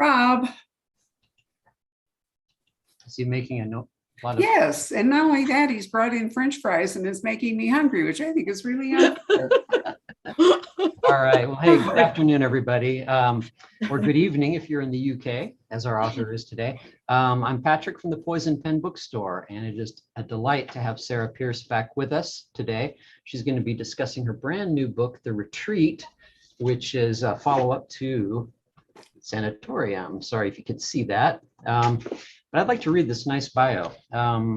Rob. Is he making a note? Yes, and not only that, he's brought in French fries and is making me hungry, which I think is really unfair. All right. Well, hey, good afternoon, everybody. Or good evening if you're in the UK, as our author is today. I'm Patrick from the Poison Pen Bookstore, and it is a delight to have Sarah Pearse back with us today. She's going to be discussing her brand new book, The Retreat, which is a follow-up to Sanatorium. Sorry if you could see that. But I'd like to read this nice bio.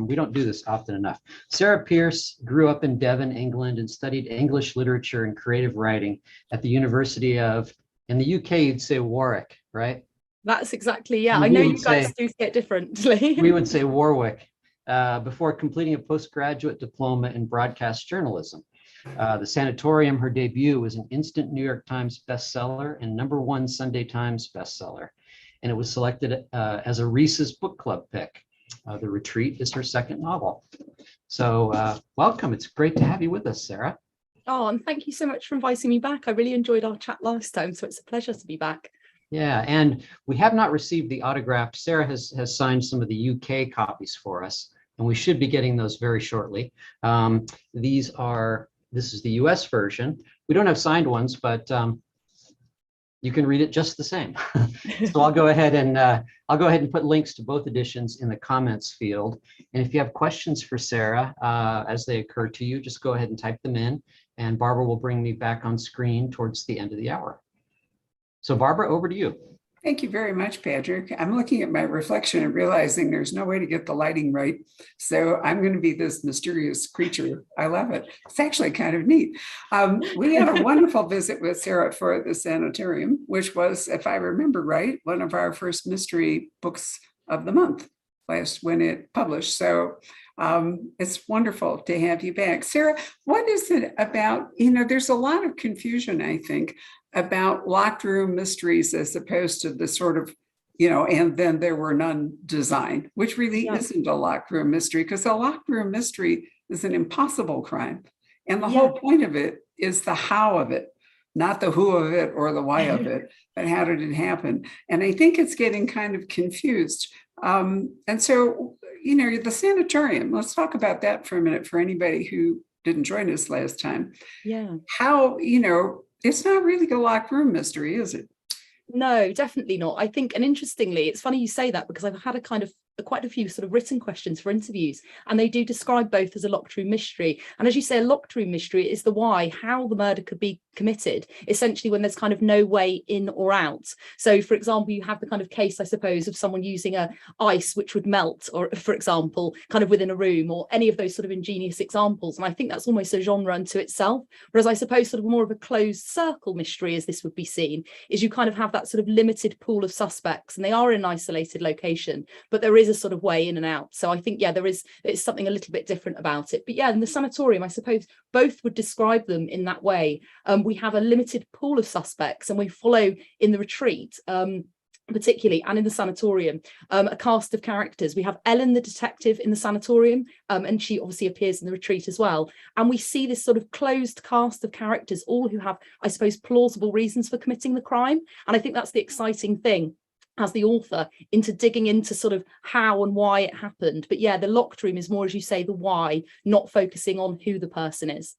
We don't do this often enough. Sarah Pearse grew up in Devon, England, and studied English literature and creative writing at the University of, in the UK, you'd say Warwick, right? That's exactly, yeah. I know you guys do say it differently. We would say Warwick, before completing a postgraduate diploma in broadcast journalism. The Sanatorium, her debut, was an instant New York Times bestseller and #1 Sunday Times bestseller. And it was selected as a Reese's book club pick. The Retreat is her second novel. So welcome. It's great to have you with us, Sarah. Oh, and thank you so much for inviting me back. I really enjoyed our chat last time, so it's a pleasure to be back. Yeah, and we have not received the autographed. Sarah has signed some of the UK copies for us, and we should be getting those very shortly. This is the US version. We don't have signed ones, but you can read it just the same. So I'll go ahead and put links to both editions in the comments field. And if you have questions for Sarah as they occur to you, just go ahead and type them in, and Barbara will bring me back on screen towards the end of the hour. So Barbara, over to you. Thank you very much, Patrick. I'm looking at my reflection and realizing there's no way to get the lighting right. So I'm going to be this mysterious creature. I love it. It's actually kind of neat. We had a wonderful visit with Sarah for the Sanatorium, which was, if I remember right, one of our first mystery books of the month when it published. So it's wonderful to have you back. Sarah, what is it about, there's a lot of confusion, I think, about locked room mysteries as opposed to the sort of, and then there were none design, which really isn't a locked room mystery, because a locked room mystery is an impossible crime. And the whole point of it is the how of it, not the who of it or the why of it, but how did it happen? And I think it's getting kind of confused. And so, the Sanatorium, let's talk about that for a minute for anybody who didn't join us last time. Yeah. How, it's not really a locked room mystery, is it? No, definitely not. I think, and interestingly, it's funny you say that, because I've had quite a few sort of written questions for interviews, and they do describe both as a locked room mystery. And as you say, a locked room mystery is the why, how the murder could be committed, essentially when there's kind of no way in or out. So for example, you have the kind of case, I suppose, of someone using ice which would melt, or for example, kind of within a room, or any of those sort of ingenious examples. And I think that's almost a genre unto itself. Whereas I suppose sort of more of a closed circle mystery, as this would be seen, is you kind of have that sort of limited pool of suspects, and they are in an isolated location, but there is a sort of way in and out. So I think, it's something a little bit different about it. But in the Sanatorium, I suppose both would describe them in that way. We have a limited pool of suspects, and we follow in the Retreat, particularly, and in the Sanatorium, a cast of characters. We have Ellen, the detective, in the Sanatorium, and she obviously appears in the Retreat as well. And we see this sort of closed cast of characters, all who have, I suppose, plausible reasons for committing the crime. And I think that's the exciting thing as the author, into digging into sort of how and why it happened. But the locked room is more, as you say, the why, not focusing on who the person is.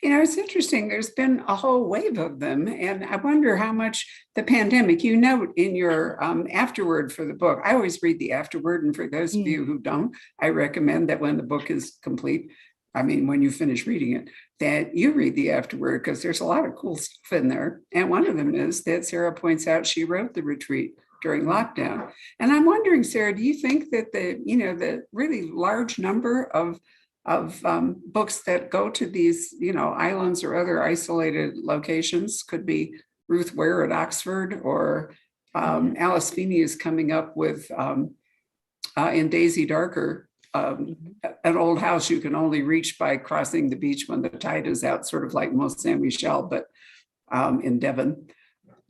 It's interesting. There's been a whole wave of them. And I wonder how much the pandemic, you note in your afterword for the book. I always read the afterword. And for those of you who don't, I recommend that when the book is complete, when you finish reading it, that you read the afterword, because there's a lot of cool stuff in there. And one of them is that Sarah points out she wrote The Retreat during lockdown. And I'm wondering, Sarah, do you think that the really large number of books that go to these, islands or other isolated locations, could be Ruth Ware at Oxford, or Alice Feeney is coming up with, in Daisy Darker, an old house you can only reach by crossing the beach when the tide is out, sort of like Mont Saint Michel, but in Devon.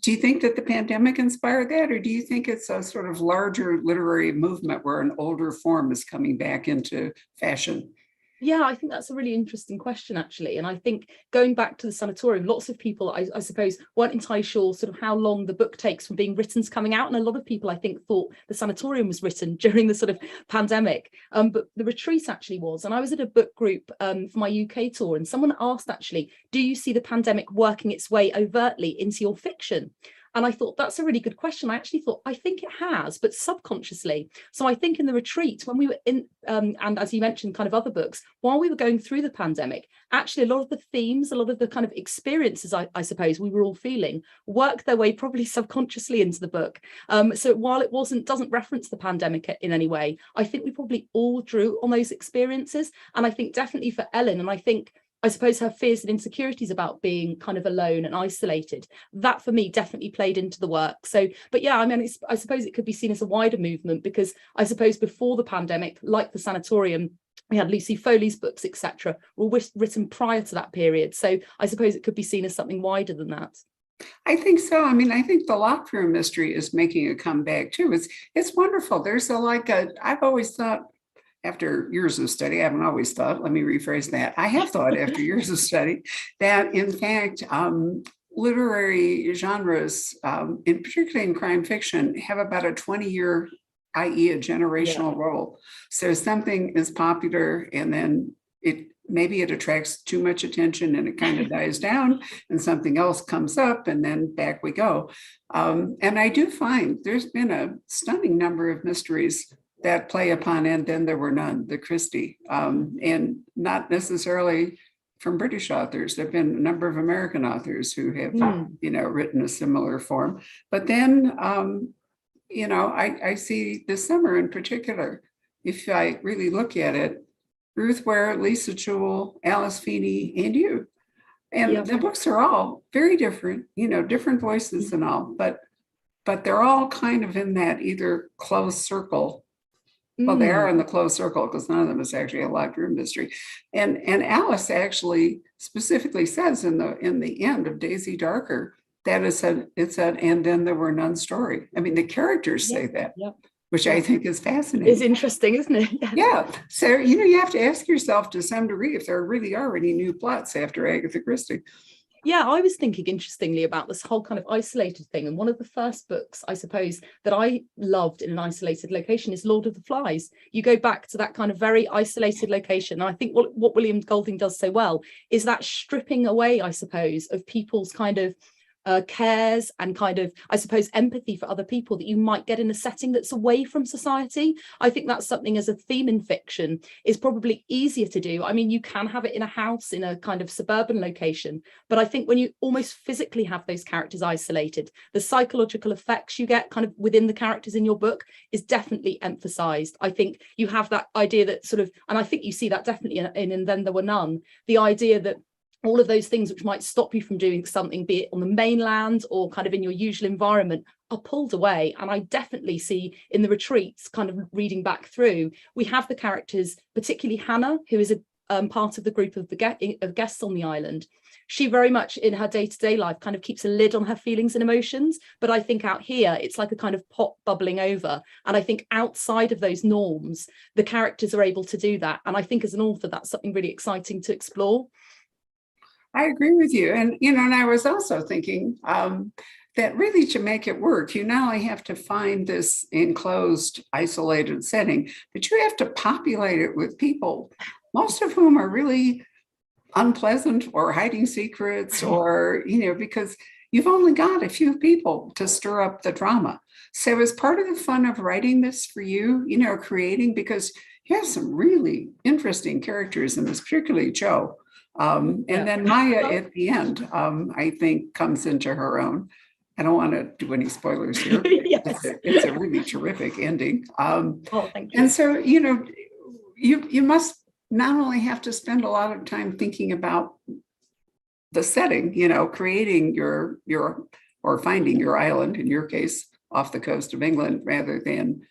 Do you think that the pandemic inspired that, or do you think it's a sort of larger literary movement where an older form is coming back into fashion? Yeah, I think that's a really interesting question, actually. And I think going back to the Sanatorium, lots of people, I suppose, weren't entirely sure sort of how long the book takes from being written to coming out. And a lot of people, I think, thought the Sanatorium was written during the sort of pandemic. But the retreat actually was. And I was at a book group for my UK tour, and someone asked, actually, do you see the pandemic working its way overtly into your fiction? And I thought, that's a really good question. I actually thought, I think it has, but subconsciously. So I think in the retreat, when we were in, and as you mentioned, kind of other books, while we were going through the pandemic, actually a lot of the themes, a lot of the kind of experiences, I suppose, we were all feeling, worked their way probably subconsciously into the book. So while it doesn't reference the pandemic in any way, I think we probably all drew on those experiences. And I think definitely for Elin, and I suppose her fears and insecurities about being kind of alone and isolated, that for me definitely played into the work. So, but yeah, I mean, I suppose it could be seen as a wider movement, because I suppose before the pandemic, like the Sanatorium, we had Lucy Foley's books, etc., were written prior to that period. So I suppose it could be seen as something wider than that. I think so. I mean, I think the locked room mystery is making a comeback too. It's wonderful. There's I've always thought, after years of study, I haven't always thought, let me rephrase that. I have thought after years of study that in fact, literary genres, in particularly in crime fiction, have about a 20-year, i.e. a generational role. So something is popular and then maybe it attracts too much attention and it kind of dies down, and something else comes up and then back we go. And I do find there's been a stunning number of mysteries that play upon "And Then There Were None," the Christie, and not necessarily from British authors. There have been a number of American authors who have, written a similar form. But then, I see this summer in particular, if I really look at it, Ruth Ware, Lisa Jewell, Alice Feeney, and you. And the books are all very different, different voices and all, but they're all kind of in that either closed circle. Well, they are in the closed circle because none of them is actually a locked room mystery. And Alice actually specifically says in the end of Daisy Darker that it's an "And Then There Were None" story. I mean, the characters say that, which I think is fascinating. It's interesting, isn't it? Yeah. So, you have to ask yourself to some degree if there really are any new plots after Agatha Christie. Yeah, I was thinking interestingly about this whole kind of isolated thing. And one of the first books, I suppose, that I loved in an isolated location is Lord of the Flies. You go back to that kind of very isolated location. And I think what William Golding does so well is that stripping away, I suppose, of people's kind of cares and kind of, I suppose, empathy for other people that you might get in a setting that's away from society. I think that's something as a theme in fiction is probably easier to do. I mean, you can have it in a house in a kind of suburban location, but I think when you almost physically have those characters isolated, the psychological effects you get kind of within the characters in your book is definitely emphasized. I think you have that idea that sort of, and I think you see that definitely in And Then There Were None, the idea that all of those things which might stop you from doing something, be it on the mainland or kind of in your usual environment, are pulled away. And I definitely see in the retreats, kind of reading back through, we have the characters, particularly Hannah, who is a part of the group of guests on the island. She very much in her day-to-day life kind of keeps a lid on her feelings and emotions. But I think out here, it's like a kind of pot bubbling over. And I think outside of those norms, the characters are able to do that. And I think as an author, that's something really exciting to explore. I agree with you. And, and I was also thinking that really to make it work, you not only have to find this enclosed, isolated setting, but you have to populate it with people, most of whom are really unpleasant or hiding secrets or, because you've only got a few people to stir up the drama. So as part of the fun of writing this for you, creating, because you have some really interesting characters in this, particularly Jo. And then Maya at the end, I think, comes into her own. I don't want to do any spoilers here. It's a really terrific ending. Thank you. And so, you must not only have to spend a lot of time thinking about the setting, creating your or finding your island, in your case, off the coast of England, rather than,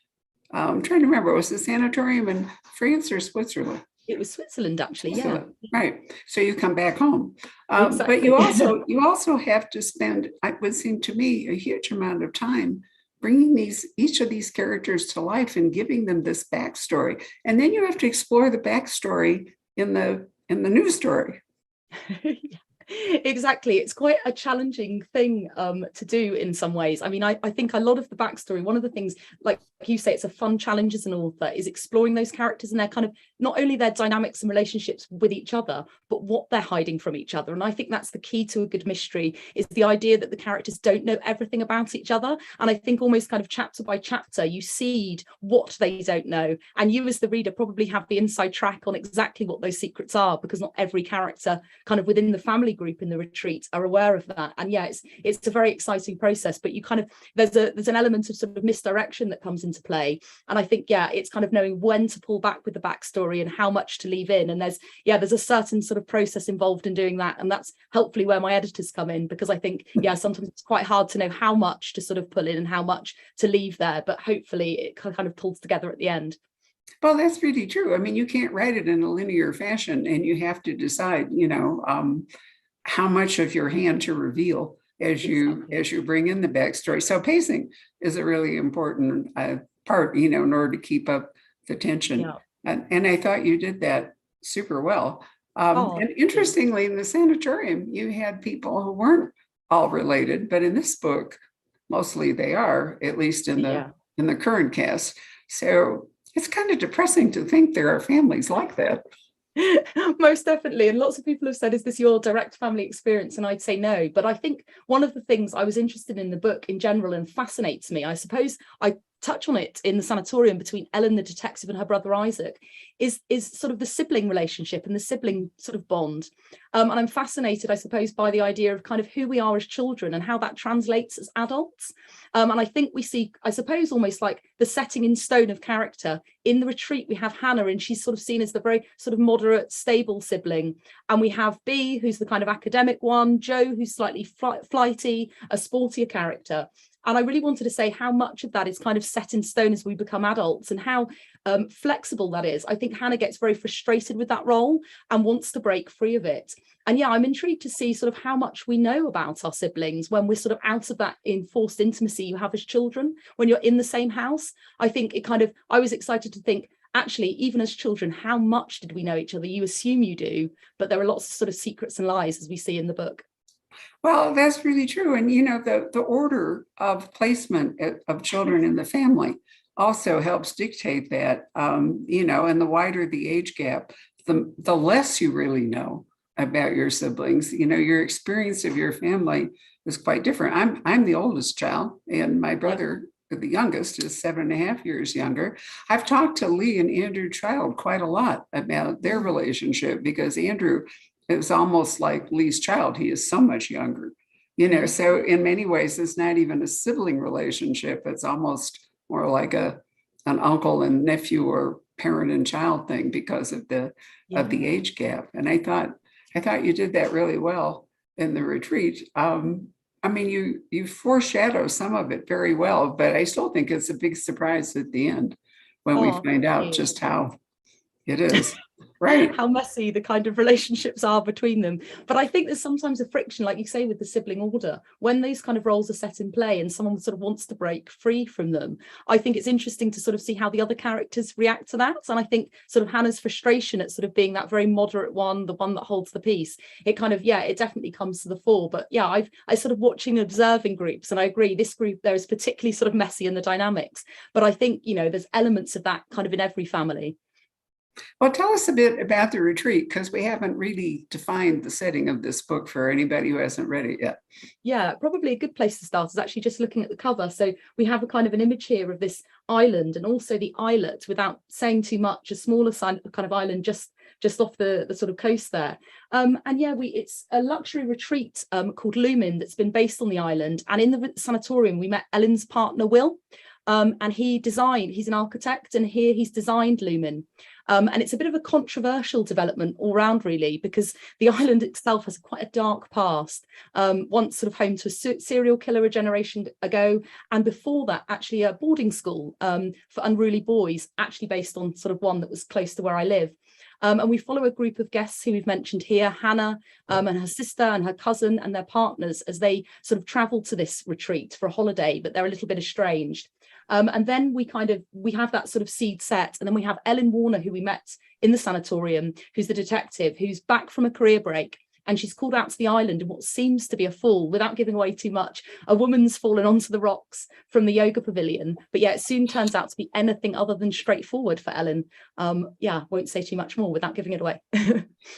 I'm trying to remember, was the Sanatorium in France or Switzerland? It was Switzerland, actually. Yeah. Right. So you come back home, Exactly. but you also have to spend, it would seem to me, a huge amount of time bringing each of these characters to life and giving them this backstory. And then you have to explore the backstory in the news story. Exactly. It's quite a challenging thing to do in some ways. I mean, I think a lot of the backstory, one of the things, like you say, it's a fun challenge as an author, is exploring those characters and their kind of, not only their dynamics and relationships with each other, but what they're hiding from each other. And I think that's the key to a good mystery, is the idea that the characters don't know everything about each other. And I think almost kind of chapter by chapter, you seed what they don't know. And you as the reader probably have the inside track on exactly what those secrets are, because not every character kind of within the family group in the retreat are aware of that. And yeah, it's a very exciting process, but you kind of, there's an element of sort of misdirection that comes into play. And I think, yeah, it's kind of knowing when to pull back with the backstory and how much to leave in. And there's a certain sort of process involved in doing that. And that's helpfully where my editors come in, because I think, yeah, sometimes it's quite hard to know how much to sort of pull in and how much to leave there, but hopefully it kind of pulls together at the end. Well, that's really true. I mean, you can't write it in a linear fashion, and you have to decide, how much of your hand to reveal as you bring in the backstory. So pacing is a really important part, in order to keep up the tension. Yeah. And I thought you did that super well. Oh, and interestingly, in the Sanatorium, you had people who weren't all related, but in this book, mostly they are, at least in the current cast. So it's kind of depressing to think there are families like that. Most definitely. And lots of people have said, is this your direct family experience? And I'd say no. But I think one of the things I was interested in the book in general and fascinates me, I suppose I touch on it in the Sanatorium, between Ellen the detective and her brother Isaac, is sort of the sibling relationship and the sibling sort of bond. And I'm fascinated, I suppose, by the idea of kind of who we are as children and how that translates as adults. And I think we see, I suppose, almost like the setting in stone of character. In the retreat, we have Hannah, and she's sort of seen as the very sort of moderate, stable sibling. And we have Bea, who's the kind of academic one, Joe, who's slightly flighty, a sportier character. And I really wanted to say how much of that is kind of set in stone as we become adults, and how flexible that is. I think Hannah gets very frustrated with that role and wants to break free of it. And yeah, I'm intrigued to see sort of how much we know about our siblings when we're sort of out of that enforced intimacy you have as children when you're in the same house. I think I was excited to think, actually, even as children, how much did we know each other? You assume you do, but there are lots of sort of secrets and lies, as we see in the book. Well, that's really true. And, the order of placement of children in the family also helps dictate that, and the wider the age gap, the less you really know about your siblings. Your experience of your family is quite different. I'm the oldest child, and my brother, the youngest, is 7.5 years younger. I've talked to Lee and Andrew Child quite a lot about their relationship, because Andrew is almost like Lee's child. He is so much younger, so in many ways, it's not even a sibling relationship. It's almost more like an uncle and nephew or parent and child thing, because of the age gap. And I thought you did that really well in the retreat. I mean, you foreshadow some of it very well, but I still think it's a big surprise at the end when we find out just how it is. Right. How messy the kind of relationships are between them. But I think there's sometimes a friction, like you say, with the sibling order, when these kind of roles are set in play and someone sort of wants to break free from them. I think it's interesting to sort of see how the other characters react to that. And I think sort of Hannah's frustration at sort of being that very moderate one, the one that holds the peace, it kind of, it definitely comes to the fore. But yeah, I sort of watching, observing groups, and I agree, this group there is particularly sort of messy in the dynamics. But I think, there's elements of that kind of in every family. Well, tell us a bit about the retreat, because we haven't really defined the setting of this book for anybody who hasn't read it yet. Yeah, probably a good place to start is actually just looking at the cover. So we have a kind of an image here of this island, and also the islet, without saying too much, a smaller kind of island just off the sort of coast there. And yeah, it's a luxury retreat called Lumen that's been based on the island. And in the sanatorium, we met Ellen's partner, Will. And he's an architect, and here he's designed Lumen. And it's a bit of a controversial development all round, really, because the island itself has quite a dark past, once sort of home to a serial killer a generation ago, and before that actually a boarding school for unruly boys, actually based on sort of one that was close to where I live. And we follow a group of guests who we've mentioned here, Hannah and her sister and her cousin and their partners, as they sort of travel to this retreat for a holiday, but they're a little bit estranged. And then we have that sort of seed set. And then we have Elin Warner, who we met in the sanatorium, who's the detective, who's back from a career break. And she's called out to the island in what seems to be a fall, without giving away too much. A woman's fallen onto the rocks from the yoga pavilion. But yeah, it soon turns out to be anything other than straightforward for Elin. Won't say too much more without giving it away.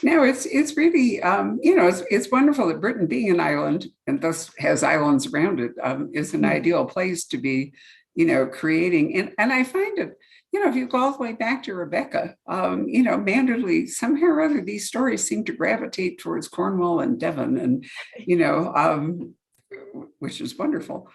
No, it's really, it's wonderful that Britain, being an island and thus has islands around it, is an ideal place to be, creating. And I find it, if you go all the way back to Rebecca, Manderley, somehow or other, these stories seem to gravitate towards Cornwall and Devon, and, which is wonderful.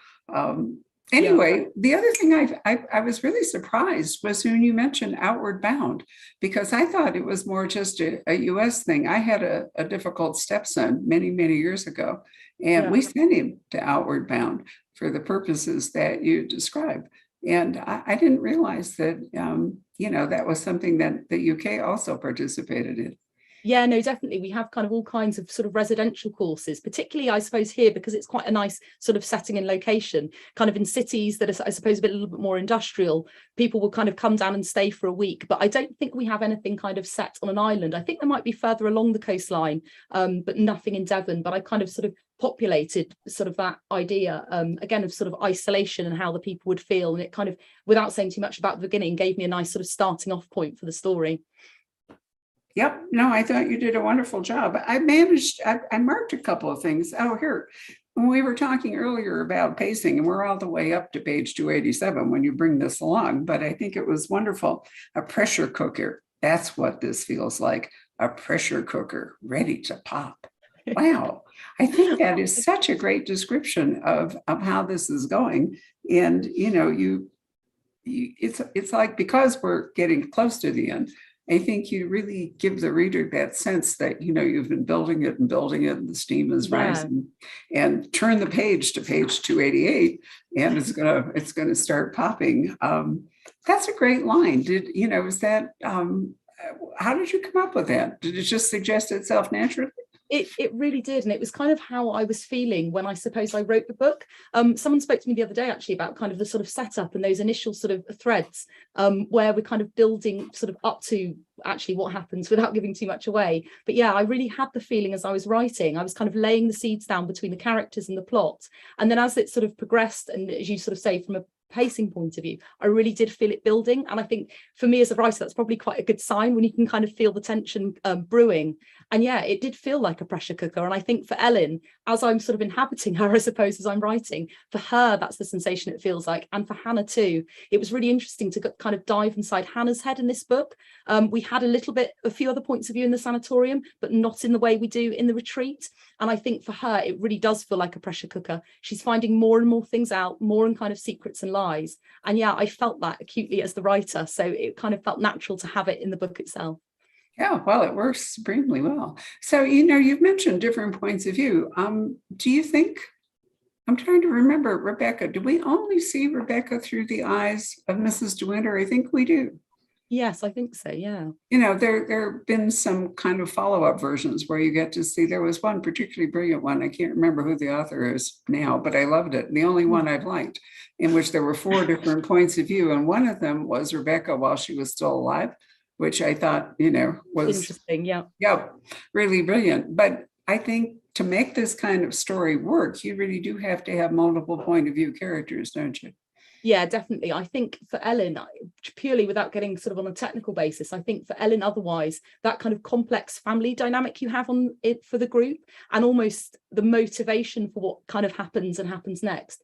Anyway, the other thing I was really surprised was when you mentioned Outward Bound, because I thought it was more just a US thing. I had a difficult stepson many, many years ago, and we sent him to Outward Bound for the purposes that you described. And I didn't realize that, that was something that the UK also participated in. Yeah, no, definitely. We have kind of all kinds of sort of residential courses, particularly, I suppose, here, because it's quite a nice sort of setting and location, kind of in cities that are, I suppose, a little bit more industrial. People will kind of come down and stay for a week. But I don't think we have anything kind of set on an island. I think there might be further along the coastline, but nothing in Devon. But I kind of sort of populated sort of that idea, again, of sort of isolation and how the people would feel. And it kind of, without saying too much about the beginning, gave me a nice sort of starting off point for the story. Yep. No, I thought you did a wonderful job. I marked a couple of things. Oh, here, when we were talking earlier about pacing, and we're all the way up to page 287 when you bring this along, but I think it was wonderful. A pressure cooker. That's what this feels like. A pressure cooker ready to pop. Wow. I think that is such a great description of how this is going. And, it's like, because we're getting close to the end, I think you really give the reader that sense that, you've been building it, and the steam is rising, and turn the page to page 288, and it's gonna start popping. That's a great line. Is that, how did you come up with that? Did it just suggest itself naturally? It really did. And it was kind of how I was feeling when I suppose I wrote the book. Someone spoke to me the other day actually about kind of the sort of setup and those initial sort of threads where we're kind of building sort of up to actually what happens without giving too much away. But yeah, I really had the feeling as I was writing, I was kind of laying the seeds down between the characters and the plot. And then as it sort of progressed, and as you sort of say, from a pacing point of view, I really did feel it building. And I think for me as a writer, that's probably quite a good sign when you can kind of feel the tension brewing. And yeah, it did feel like a pressure cooker. And I think for Elin, as I'm sort of inhabiting her, I suppose, as I'm writing, for her, that's the sensation it feels like. And for Hannah too, it was really interesting to kind of dive inside Hannah's head in this book. We had a few other points of view in the sanatorium, but not in the way we do in the retreat. And I think for her, it really does feel like a pressure cooker. She's finding more and more things out, more in kind of secrets and lies. And yeah, I felt that acutely as the writer. So it kind of felt natural to have it in the book itself. Yeah, well, it works supremely well. So, you've mentioned different points of view. Do you think, I'm trying to remember, Rebecca, do we only see Rebecca through the eyes of Mrs. De Winter? I think we do. Yes, I think so, yeah. There have been some kind of follow-up versions where you get to see, there was one particularly brilliant one, I can't remember who the author is now, but I loved it. The only one I've liked, in which there were 4 different points of view. And one of them was Rebecca while she was still alive, which I thought, was interesting. Yeah, really brilliant. But I think to make this kind of story work, you really do have to have multiple point of view characters, don't you? Yeah, definitely. I think for Elin, purely without getting sort of on a technical basis, I think for Elin, otherwise, that kind of complex family dynamic you have on it for the group, and almost the motivation for what kind of happens next.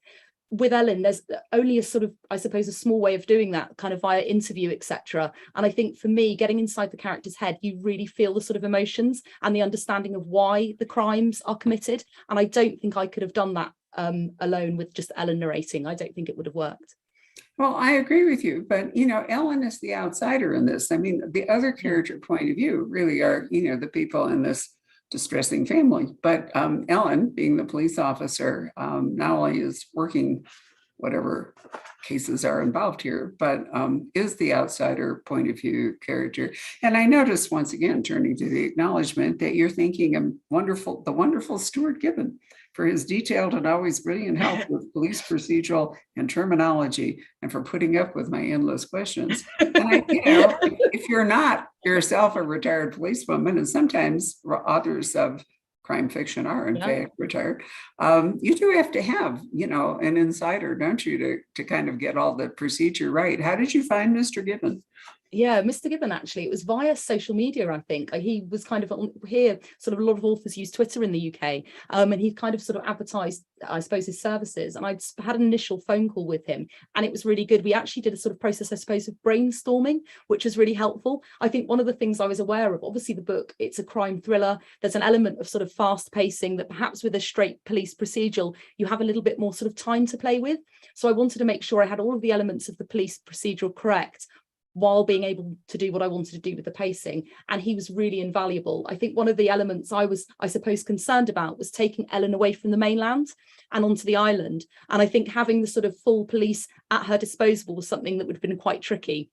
With Elin, there's only a sort of, I suppose, a small way of doing that, kind of via interview, etc. And I think for me, getting inside the character's head, you really feel the sort of emotions and the understanding of why the crimes are committed. And I don't think I could have done that alone with just Elin narrating. I don't think it would have worked. Well, I agree with you, but Ellen is the outsider in this. I mean, the other character point of view really are the people in this distressing family. But Ellen, being the police officer, not only is working whatever cases are involved here, but is the outsider point of view character. And I noticed once again, turning to the acknowledgement, that you're thanking the wonderful Stuart Gibbon for his detailed and always brilliant help with police procedural and terminology, and for putting up with my endless questions. And if you're not yourself a retired policewoman, and sometimes authors of crime fiction are in fact retired, you do have to have, an insider, don't you, to kind of get all the procedure right. How did you find Mr. Gibbon? Yeah, Mr. Gibbon, actually, it was via social media, I think. He was kind of here, sort of a lot of authors use Twitter in the UK, and he kind of sort of advertised, I suppose, his services. And I had an initial phone call with him, and it was really good. We actually did a sort of process, I suppose, of brainstorming, which was really helpful. I think one of the things I was aware of, obviously the book, it's a crime thriller. There's an element of sort of fast pacing that perhaps with a straight police procedural, you have a little bit more sort of time to play with. So I wanted to make sure I had all of the elements of the police procedural correct, while being able to do what I wanted to do with the pacing. And he was really invaluable. I think one of the elements I was, I suppose, concerned about was taking Ellen away from the mainland and onto the island. And I think having the sort of full police at her disposal was something that would have been quite tricky.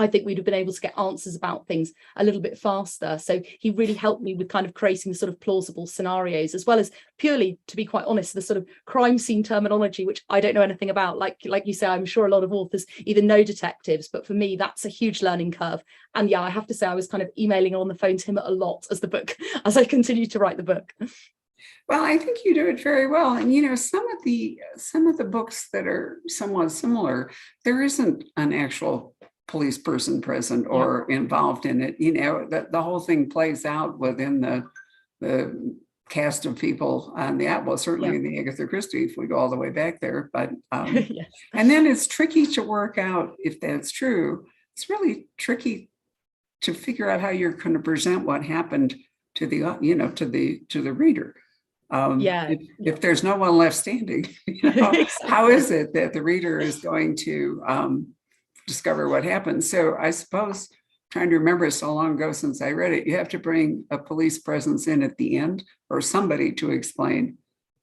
I think we'd have been able to get answers about things a little bit faster. So he really helped me with kind of creating sort of plausible scenarios, as well as purely, to be quite honest, the sort of crime scene terminology, which I don't know anything about. Like you say, I'm sure a lot of authors either know detectives, but for me, that's a huge learning curve. And yeah, I have to say, I was kind of emailing on the phone to him a lot as I continued to write the book. Well, I think you do it very well. And some of the books that are somewhat similar, there isn't an actual police person present or involved in it. The whole thing plays out within the cast of people on certainly in the Agatha Christie, if we go all the way back there. But Yes. And then it's tricky to work out if that's true. It's really tricky to figure out how you're going to present what happened to the to the reader. If there's no one left standing, Exactly. How is it that the reader is going to discover what happened? So I suppose, trying to remember, so long ago since I read it, you have to bring a police presence in at the end, or somebody to explain.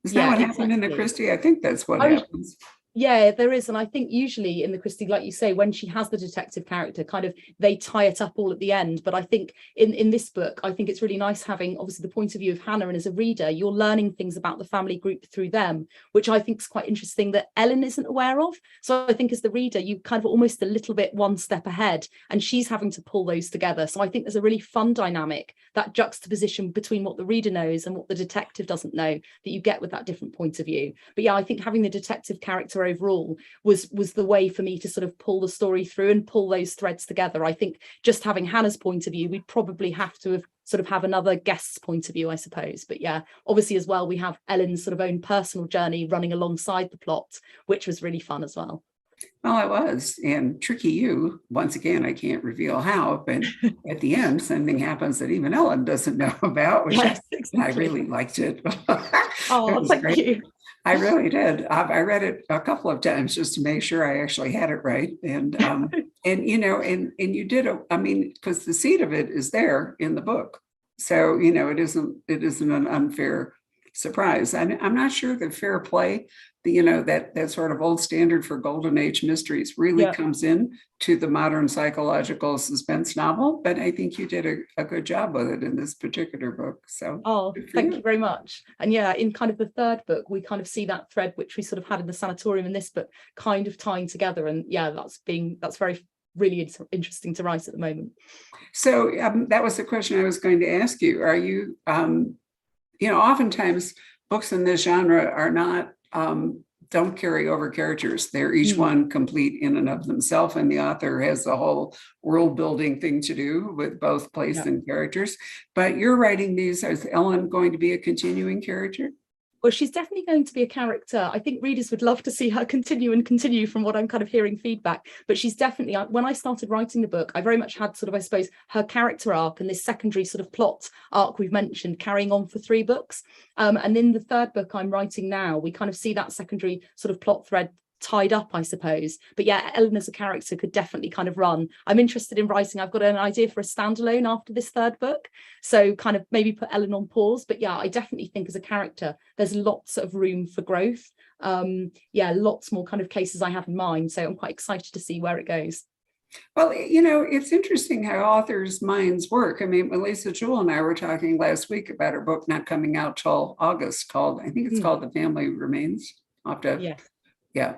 Is that what happened in the Christie? I think that's what happens. Yeah, there is. And I think usually in the Christie, like you say, when she has the detective character, kind of they tie it up all at the end. But I think in this book, I think it's really nice having obviously the point of view of Hannah, and as a reader, you're learning things about the family group through them, which I think is quite interesting that Ellen isn't aware of. So I think as the reader, you kind of almost a little bit one step ahead, and she's having to pull those together. So I think there's a really fun dynamic, that juxtaposition between what the reader knows and what the detective doesn't know, that you get with that different point of view. But yeah, I think having the detective character overall was the way for me to sort of pull the story through and pull those threads together. I think just having Hannah's point of view, we'd probably have to have another guest's point of view, I suppose. But yeah, obviously as well, we have Ellen's sort of own personal journey running alongside the plot, which was really fun as well. Well, it was. And tricky you, once again, I can't reveal how, but at the end, something happens that even Ellen doesn't know about, which exactly. I really liked it. Oh, it thank great. you. I really did. I read it a couple of times just to make sure I actually had it right. And you did, because the seed of it is there in the book. So, it isn't an unfair surprise. I'm not sure that fair play, that sort of old standard for golden age mysteries really comes in to the modern psychological suspense novel, but I think you did a good job with it in this particular book. So thank you very much. And yeah, in kind of the third book, we kind of see that thread which we sort of had in the Sanatorium in this book kind of tying together, and yeah, that's very really interesting to write at the moment. So that was the question I was going to ask you. Are you oftentimes books in this genre are not don't carry over characters. They're each one complete in and of themselves, and the author has the whole world building thing to do with both place and characters. But you're writing these, is Ellen going to be a continuing character? Well, she's definitely going to be a character. I think readers would love to see her continue from what I'm kind of hearing feedback. But she's definitely, when I started writing the book, I very much had sort of, I suppose, her character arc and this secondary sort of plot arc we've mentioned carrying on for 3 books. And in the third book I'm writing now, we kind of see that secondary sort of plot thread tied up, I suppose. But yeah, Ellen as a character could definitely kind of run. I'm interested in writing, I've got an idea for a standalone after this third book, so kind of maybe put Ellen on pause. But yeah, I definitely think as a character there's lots of room for growth. Yeah, lots more kind of cases I have in mind. So I'm quite excited to see where it goes. Well, you know, it's interesting how authors' minds work. I mean, Melissa Jewell and I were talking last week about her book not coming out till August called, I think it's called The Family Remains. I'll have to, Yeah. yeah.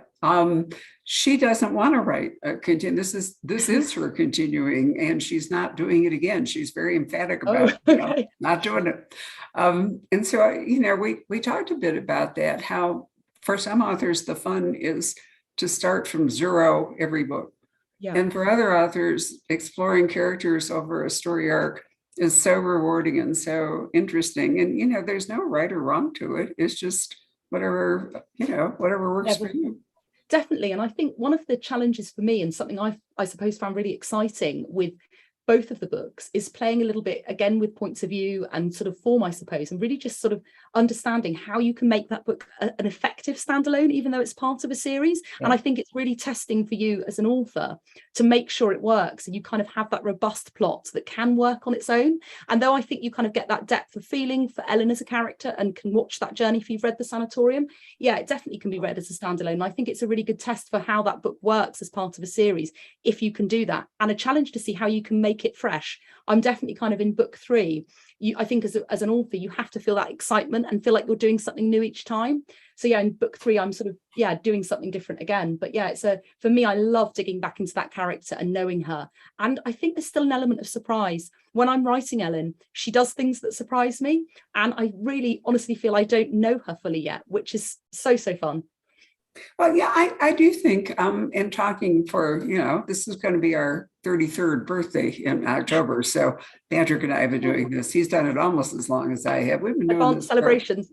She doesn't want to write a continue. This is her continuing, and she's not doing it again. She's very emphatic about Okay. not doing it. And so, you know, we talked a bit about that, how for some authors, the fun is to start from zero every book. Yeah. And for other authors, exploring characters over a story arc is so rewarding and so interesting. And, you know, there's no right or wrong to it. It's just whatever, you know, whatever works for you. Definitely. And I think one of the challenges for me, and something I suppose found really exciting with both of the books, is playing a little bit again with points of view and sort of form, I suppose, and really just sort of understanding how you can make that book an effective standalone, even though it's part of a series. Yeah. And I think it's really testing for you as an author to make sure it works and you kind of have that robust plot that can work on its own. And though I think you kind of get that depth of feeling for Ellen as a character and can watch that journey if you've read the Sanatorium, yeah, it definitely can be read as a standalone. And I think it's a really good test for how that book works as part of a series, if you can do that, and a challenge to see how you can make it fresh. I'm definitely kind of in book 3. I think as an author, you have to feel that excitement and feel like you're doing something new each time. So yeah, in book 3, I'm sort of, yeah, doing something different again. But yeah, for me, I love digging back into that character and knowing her. And I think there's still an element of surprise. When I'm writing Ellen, she does things that surprise me. And I really honestly feel I don't know her fully yet, which is so fun. Well, yeah, I do think in talking for, you know, this is going to be our 33rd birthday in October. So Patrick and I have been doing this. He's done it almost as long as I have. We've been doing Advanced this celebrations.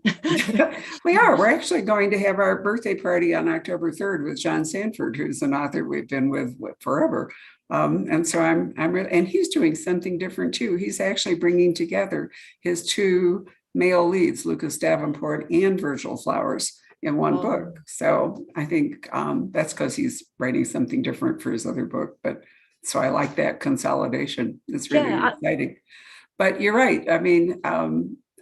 We are. We're actually going to have our birthday party on October 3rd with John Sanford, who's an author we've been with forever. And so I'm really, and he's doing something different too. He's actually bringing together his 2 male leads, Lucas Davenport and Virgil Flowers, in one book. So I think that's because he's writing something different for his other book. But so I like that consolidation. It's really exciting. But you're right. I mean,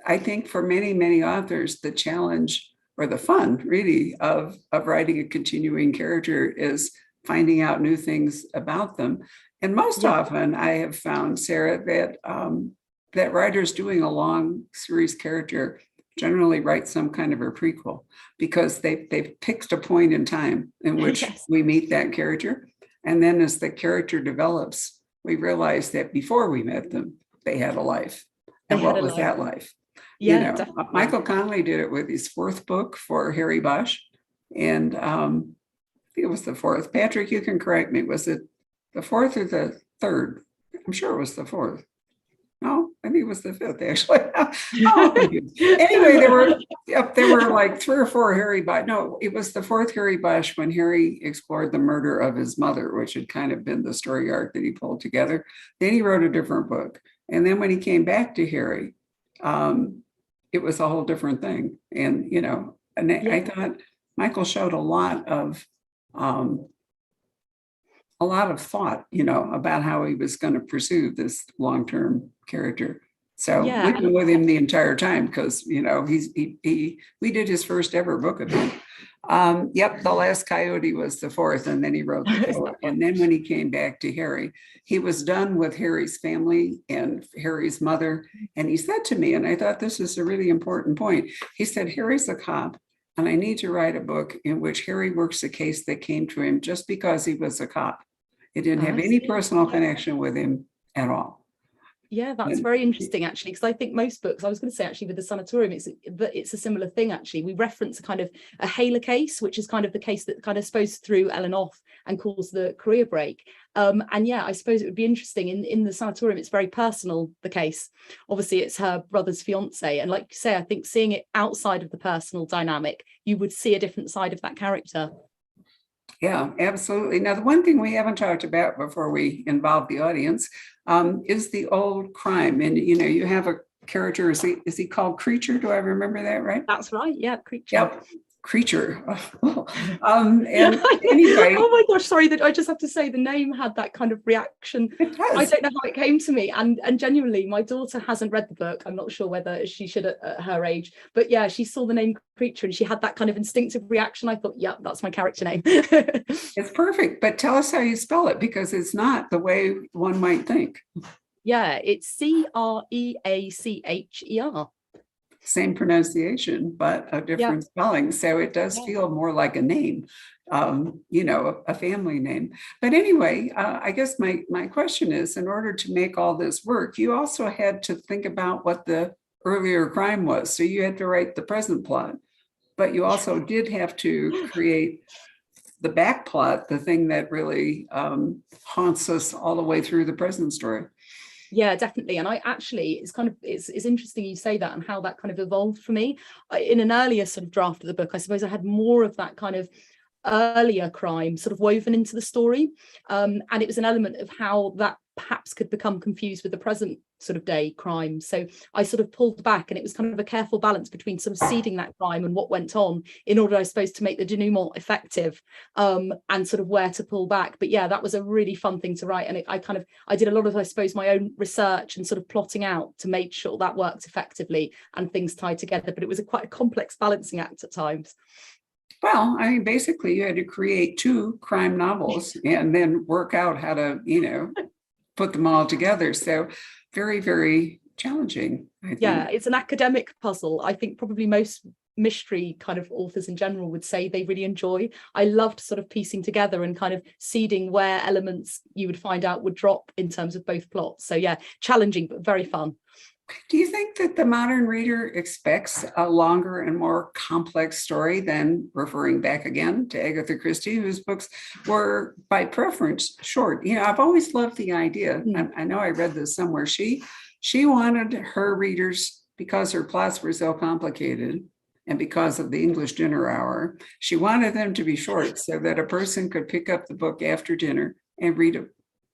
I think for many authors, the challenge or the fun really of writing a continuing character is finding out new things about them. And most often I have found, Sarah, that that writers doing a long series character generally write some kind of a prequel, because they've picked a point in time in which we meet that character. And then as the character develops, we realize that before we met them, they had a life. And what was that life? Yeah, you know, definitely. Michael Connelly did it with his 4th book for Harry Bosch. And I think it was the 4th. Patrick, you can correct me. Was it the 4th or the 3rd? I'm sure it was the 4th. No, I think it was the 5th, actually. Anyway, there were like 3 or 4 Harry Bosch. No, it was the 4th Harry Bosch when Harry explored the murder of his mother, which had kind of been the story arc that he pulled together. Then he wrote a different book. And then when he came back to Harry, it was a whole different thing. And, you know, and I thought Michael showed a lot of thought, you know, about how he was going to pursue this long-term character. So we've been with him the entire time because, you know, we did his first ever book of him. The Last Coyote was the 4th, and then he wrote the poet. And then when he came back to Harry, he was done with Harry's family and Harry's mother. And he said to me, and I thought this is a really important point, he said, Harry's a cop, and I need to write a book in which Harry works a case that came to him just because he was a cop. It didn't have any personal connection with him at all. Yeah, that's very interesting, actually, because I think most books, I was going to say actually with the Sanatorium, it's a similar thing, actually. We reference a kind of a Haler case, which is kind of the case that kind of suppose threw Ellen off and caused the career break. And yeah, I suppose it would be interesting in the Sanatorium, it's very personal, the case. Obviously, it's her brother's fiance. And like you say, I think seeing it outside of the personal dynamic, you would see a different side of that character. Yeah, absolutely. Now, the one thing we haven't talked about before we involve the audience is the old crime. And, you know, you have a character, is he called Creature? Do I remember that right? That's right. Yeah, Creature. Yep. creature. And anyway, Oh my gosh, sorry, that I just have to say the name had that kind of reaction. it does. I don't know how it came to me, and genuinely my daughter hasn't read the book. I'm not sure whether she should at her age, but yeah, she saw the name creature and she had that kind of instinctive reaction. I thought, yeah, that's my character name. It's perfect, but tell us how you spell it, because it's not the way one might think. Yeah, it's Creacher. Same pronunciation, but a different spelling. So it does feel more like a name, a family name. But anyway, I guess my question is, in order to make all this work, you also had to think about what the earlier crime was. So you had to write the present plot, but you also did have to create the back plot, the thing that really haunts us all the way through the present story. Yeah, definitely. And I actually, it's interesting you say that and how that kind of evolved for me. In an earlier sort of draft of the book, I suppose I had more of that kind of earlier crime sort of woven into the story. And it was an element of how that perhaps could become confused with the present sort of day crime. So I sort of pulled back, and it was kind of a careful balance between sort of seeding that crime and what went on in order, I suppose, to make the denouement effective, and sort of where to pull back. But yeah, that was a really fun thing to write. And I did a lot of, I suppose, my own research and sort of plotting out to make sure that worked effectively and things tied together. But it was quite a complex balancing act at times. Well, I mean, basically you had to create 2 crime novels and then work out how to, put them all together. So very, very challenging, I think. Yeah, it's an academic puzzle. I think probably most mystery kind of authors in general would say they really enjoy. I loved sort of piecing together and kind of seeding where elements you would find out would drop in terms of both plots. So yeah, challenging, but very fun. Do you think that the modern reader expects a longer and more complex story than, referring back again to Agatha Christie, whose books were by preference short? I've always loved the idea. I know I read this somewhere. She wanted her readers, because her plots were so complicated and because of the English dinner hour, she wanted them to be short so that a person could pick up the book after dinner and read it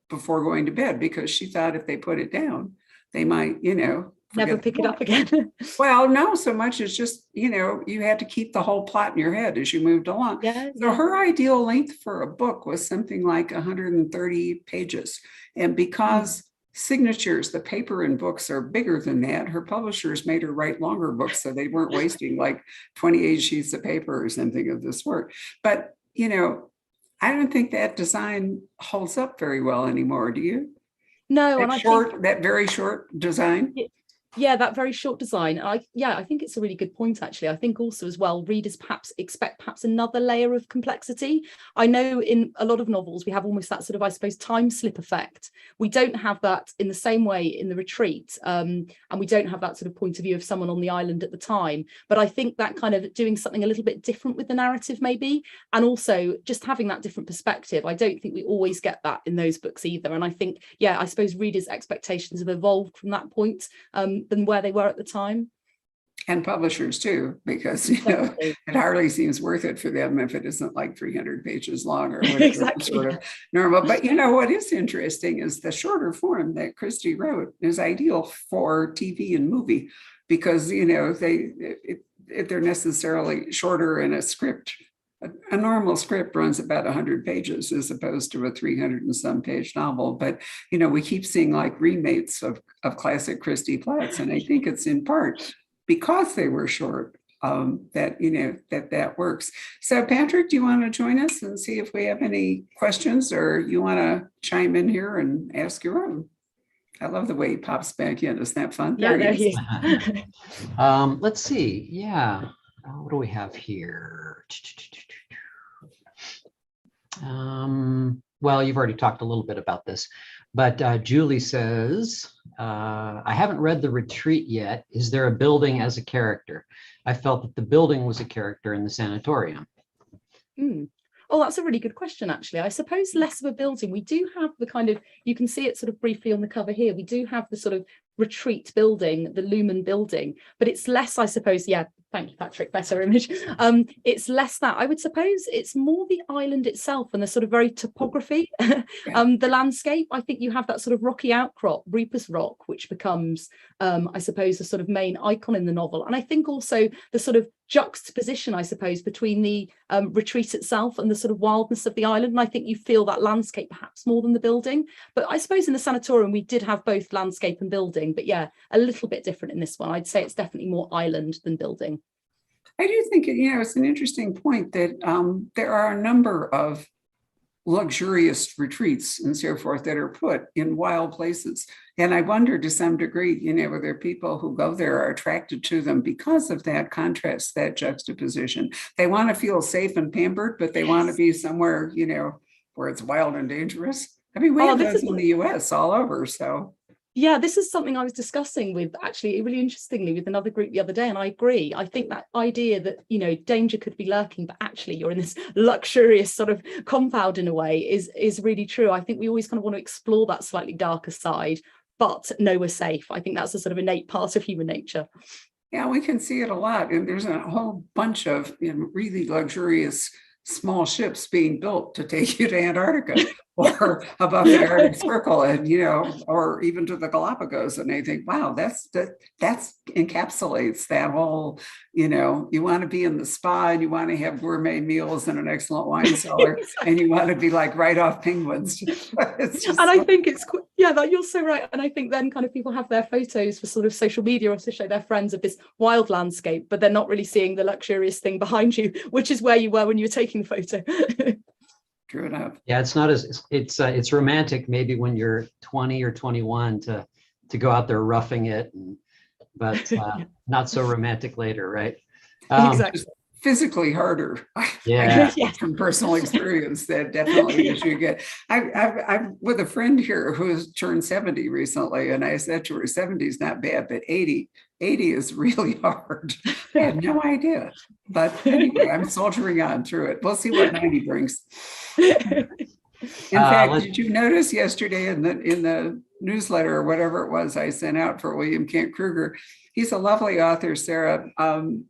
before going to bed, because she thought if they put it down, they might, never pick it up again. Well, no, so much as just, you had to keep the whole plot in your head as you moved along. So her ideal length for a book was something like 130 pages. And because signatures, the paper in books are bigger than that, her publishers made her write longer books so they weren't wasting like 28 sheets of paper or something of this sort. But, I don't think that design holds up very well anymore. Do you? No, and I think that very short design. Yeah, that very short design. I think it's a really good point, actually. I think also as well, readers perhaps expect another layer of complexity. I know in a lot of novels, we have almost that sort of, I suppose, time slip effect. We don't have that in the same way in The Retreat. And we don't have that sort of point of view of someone on the island at the time. But I think that kind of doing something a little bit different with the narrative, maybe, and also just having that different perspective. I don't think we always get that in those books either. And I think, I suppose readers' expectations have evolved from that point. Than where they were at the time. And publishers too, because it hardly seems worth it for them if it isn't like 300 pages long or whatever. Exactly. Sort of normal. But what is interesting is the shorter form that Christie wrote is ideal for TV and movie, because they're necessarily shorter in a script. A normal script runs about 100 pages as opposed to a 300 and some page novel. But, we keep seeing like remakes of classic Christie plots. And I think it's in part because they were short that works. So Patrick, do you want to join us and see if we have any questions, or you want to chime in here and ask your own? I love the way he pops back in. Isn't that fun? Yeah, there he is. Let's see. Yeah. What do we have here? Well, you've already talked a little bit about this, but Julie says, I haven't read The Retreat yet. Is there a building as a character? I felt that the building was a character in the sanatorium. Oh, that's a really good question, actually. I suppose less of a building. We do have the kind of, you can see it sort of briefly on the cover here. We do have the sort of retreat building, the Lumen building, but it's less, I suppose, yeah, thank you, Patrick, better image. It's less that, I would suppose it's more the island itself and the sort of very topography. The landscape, I think you have that sort of rocky outcrop, Reaper's Rock, which becomes, I suppose, the sort of main icon in the novel. And I think also the sort of juxtaposition, I suppose, between the retreat itself and the sort of wildness of the island. And I think you feel that landscape perhaps more than the building. But I suppose in the Sanatorium, we did have both landscape and building, but yeah, a little bit different in this one. I'd say it's definitely more island than building. I do think, it's an interesting point that there are a number of luxurious retreats and so forth that are put in wild places. And I wonder to some degree, whether people who go there are attracted to them because of that contrast, that juxtaposition. They want to feel safe and pampered, but they want to be somewhere, where it's wild and dangerous. I mean, we have those in the US all over, so. Yeah, this is something I was discussing with, actually, really interestingly, with another group the other day, and I agree. I think that idea that, danger could be lurking, but actually you're in this luxurious sort of compound in a way is really true. I think we always kind of want to explore that slightly darker side, but know we're safe. I think that's a sort of innate part of human nature. Yeah, we can see it a lot. And there's a whole bunch of really luxurious small ships being built to take you to Antarctica or above the Arctic Circle, and or even to the Galapagos. And I think, wow, that's encapsulates that whole, you want to be in the spa and you want to have gourmet meals and an excellent wine cellar, and you want to be like right off penguins. I think it's that you're so right. And I think then kind of people have their photos for sort of social media or to show their friends of this wild landscape, but they're not really seeing the luxurious thing behind you, which is where you were when you were taking the photo. True enough. Yeah, it's not as it's romantic maybe when you're 20 or 21 to go out there roughing it, but not so romantic later, right? Exactly. Physically harder. Yeah. From personal experience, that definitely is you get. I'm with a friend here who has turned 70 recently, and I said to her, 70 is not bad, but 80 is really hard. I had no idea. But anyway, I'm soldiering on through it. We'll see what 90 brings. In fact, did you notice yesterday in the newsletter or whatever it was I sent out for William Kent Kruger? He's a lovely author, Sarah, and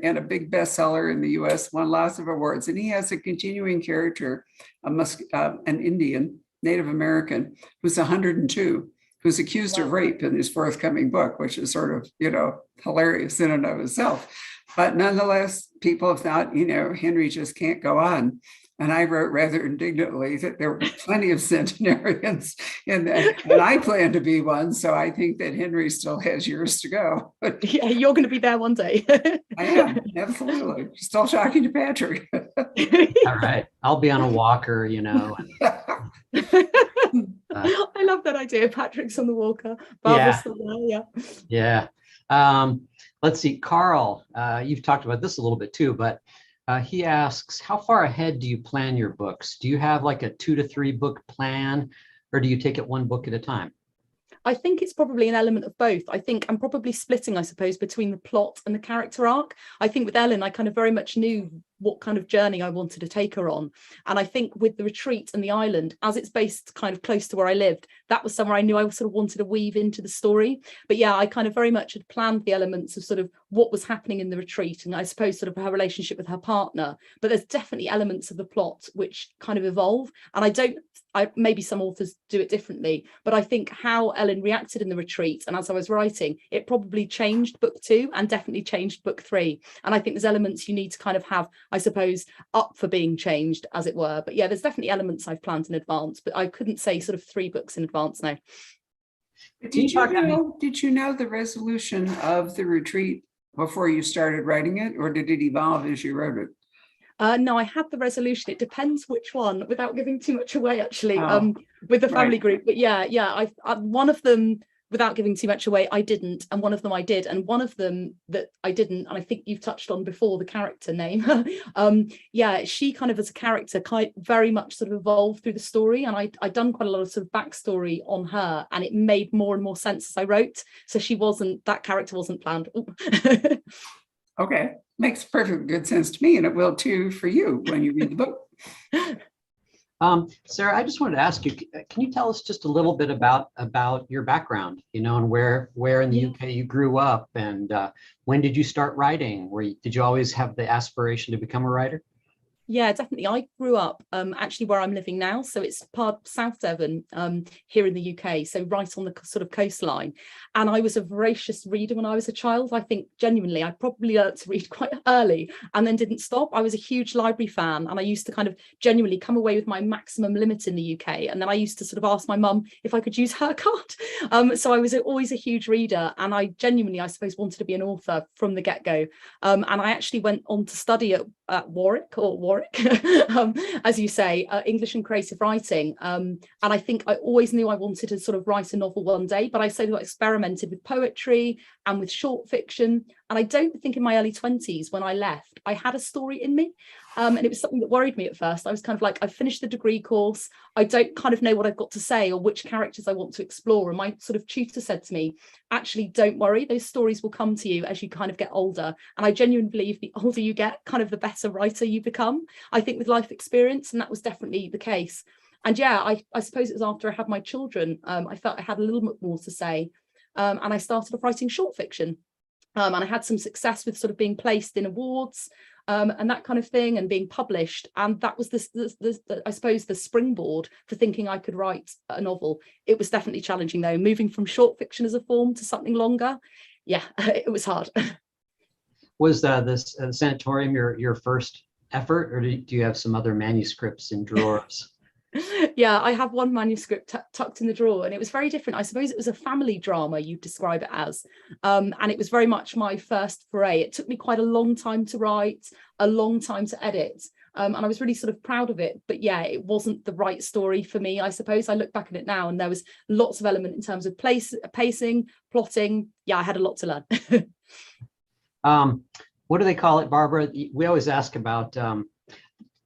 a big bestseller in the US, won lots of awards. And he has a continuing character, an Indian, Native American, who's 102, who's accused of rape in his forthcoming book, which is sort of, hilarious in and of itself. But nonetheless, people have thought, Henry just can't go on. And I wrote rather indignantly that there were plenty of centenarians in that, and I plan to be one. So I think that Henry still has years to go. Yeah, you're going to be there one day. I am, absolutely. Still talking to Patrick. All right. I'll be on a walker, I love that idea. Patrick's on the walker. Barbara's still there, yeah. Let's see, Carl, you've talked about this a little bit too, but he asks, how far ahead do you plan your books? Do you have like a 2 to 3 book plan, or do you take it one book at a time? I think it's probably an element of both. I think I'm probably splitting, I suppose, between the plot and the character arc. I think with Elin, I kind of very much knew what kind of journey I wanted to take her on. And I think with the retreat and the island, as it's based kind of close to where I lived, that was somewhere I knew I sort of wanted to weave into the story. But yeah, I kind of very much had planned the elements of sort of what was happening in the retreat, and I suppose sort of her relationship with her partner. But there's definitely elements of the plot which kind of evolve. And maybe some authors do it differently, but I think how Elin reacted in the retreat, and as I was writing, it probably changed book 2 and definitely changed book 3. And I think there's elements you need to kind of have, I suppose, up for being changed, as it were. But yeah, there's definitely elements I've planned in advance, but I couldn't say sort of 3 books in advance now. Did you know the resolution of the retreat before you started writing it, or did it evolve as you wrote it? No, I had the resolution. It depends which one, without giving too much away, actually, with the family group. But yeah, I one of them, without giving too much away, I didn't, and one of them I did, and one of them that I didn't, and I think you've touched on before, the character name. Yeah, she kind of as a character very much sort of evolved through the story, and I'd done quite a lot of sort of backstory on her, and it made more and more sense as I wrote. So that character wasn't planned. Okay, makes perfect good sense to me, and it will too for you when you read the book. Sarah, I just wanted to ask you, can you tell us just a little bit about your background, and where in the Yeah. UK you grew up, and when did you start writing? Did you always have the aspiration to become a writer? Yeah, definitely. I grew up actually where I'm living now. So it's part South Devon here in the UK. So right on the sort of coastline. And I was a voracious reader when I was a child. I think genuinely, I probably learned to read quite early and then didn't stop. I was a huge library fan and I used to kind of genuinely come away with my maximum limit in the UK. And then I used to sort of ask my mum if I could use her card. So I was always a huge reader and I genuinely, I suppose, wanted to be an author from the get-go. And I actually went on to study at Warwick, as you say, English and creative writing. And I think I always knew I wanted to sort of write a novel one day, but I sort of experimented with poetry and with short fiction. And I don't think in my early 20s, when I left, I had a story in me. And it was something that worried me at first. I was kind of like, I've finished the degree course. I don't kind of know what I've got to say or which characters I want to explore. And my sort of tutor said to me, actually, don't worry, those stories will come to you as you kind of get older. And I genuinely believe the older you get, kind of the better writer you become, I think, with life experience. And that was definitely the case. And yeah, I suppose it was after I had my children, I felt I had a little bit more to say. And I started off writing short fiction. And I had some success with sort of being placed in awards and that kind of thing and being published. And that was I suppose, the springboard for thinking I could write a novel. It was definitely challenging, though, moving from short fiction as a form to something longer. Yeah, it was hard. Was this Sanatorium your first effort, or do you have some other manuscripts in drawers? Yeah, I have one manuscript tucked in the drawer, and it was very different. I suppose it was a family drama, you'd describe it as. And it was very much my first foray. It took me quite a long time to write, a long time to edit. And I was really sort of proud of it. But yeah, it wasn't the right story for me, I suppose. I look back at it now and there was lots of element in terms of pacing, plotting. Yeah, I had a lot to learn. What do they call it, Barbara? We always ask about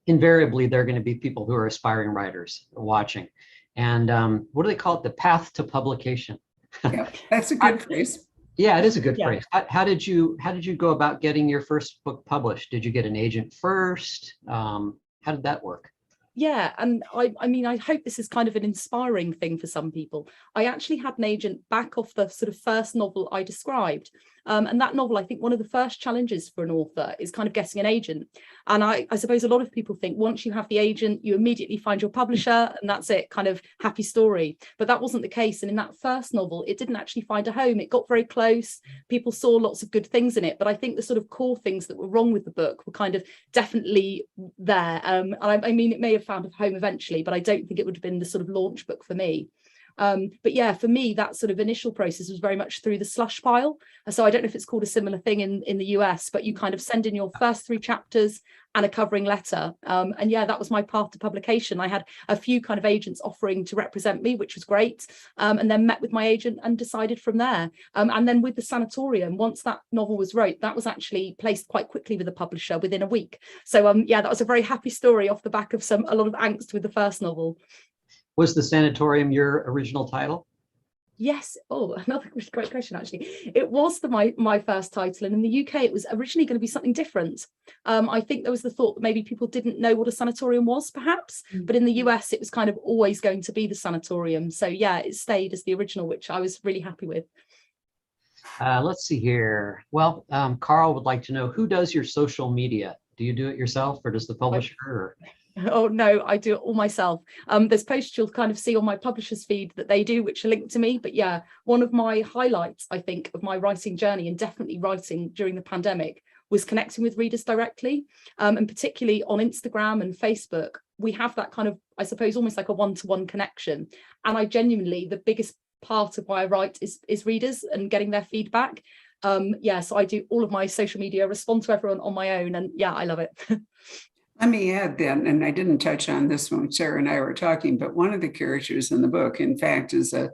invariably, there are going to be people who are aspiring writers watching. And what do they call it? The path to publication. Yeah, that's a good phrase. Yeah, it is a good Yeah. phrase. How did you go about getting your first book published? Did you get an agent first? How did that work? Yeah, and I mean, I hope this is kind of an inspiring thing for some people. I actually had an agent back off the sort of first novel I described. And that novel, I think one of the first challenges for an author is kind of getting an agent. And I suppose a lot of people think once you have the agent, you immediately find your publisher and that's it, kind of happy story. But that wasn't the case. And in that first novel, it didn't actually find a home. It got very close. People saw lots of good things in it. But I think the sort of core things that were wrong with the book were kind of definitely there. I mean, it may have found a home eventually, but I don't think it would have been the sort of launch book for me. But yeah, for me, that sort of initial process was very much through the slush pile. So I don't know if it's called a similar thing in the US, but you kind of send in your first 3 chapters and a covering letter. And yeah, that was my path to publication. I had a few kind of agents offering to represent me, which was great. And then met with my agent and decided from there. And then with the Sanatorium, once that novel was wrote, that was actually placed quite quickly with a publisher within a week. So yeah, that was a very happy story off the back of a lot of angst with the first novel. Was the Sanatorium your original title? Yes. Oh, another great question, actually. It was my first title. And in the UK, it was originally going to be something different. I think there was the thought that maybe people didn't know what a sanatorium was, perhaps. But in the US, it was kind of always going to be the Sanatorium. So yeah, it stayed as the original, which I was really happy with. Let's see here. Well, Carl would like to know, who does your social media? Do you do it yourself or does the publisher? Or? Oh no, I do it all myself. There's posts you'll kind of see on my publisher's feed that they do, which are linked to me. But yeah, one of my highlights, I think, of my writing journey, and definitely writing during the pandemic, was connecting with readers directly, and particularly on Instagram and Facebook. We have that kind of, I suppose, almost like a one-to-one connection. And I genuinely, the biggest part of why I write is readers and getting their feedback. Yeah, so I do all of my social media, respond to everyone on my own, and yeah, I love it. Let me add then, and I didn't touch on this when Sarah and I were talking, but one of the characters in the book, in fact, is a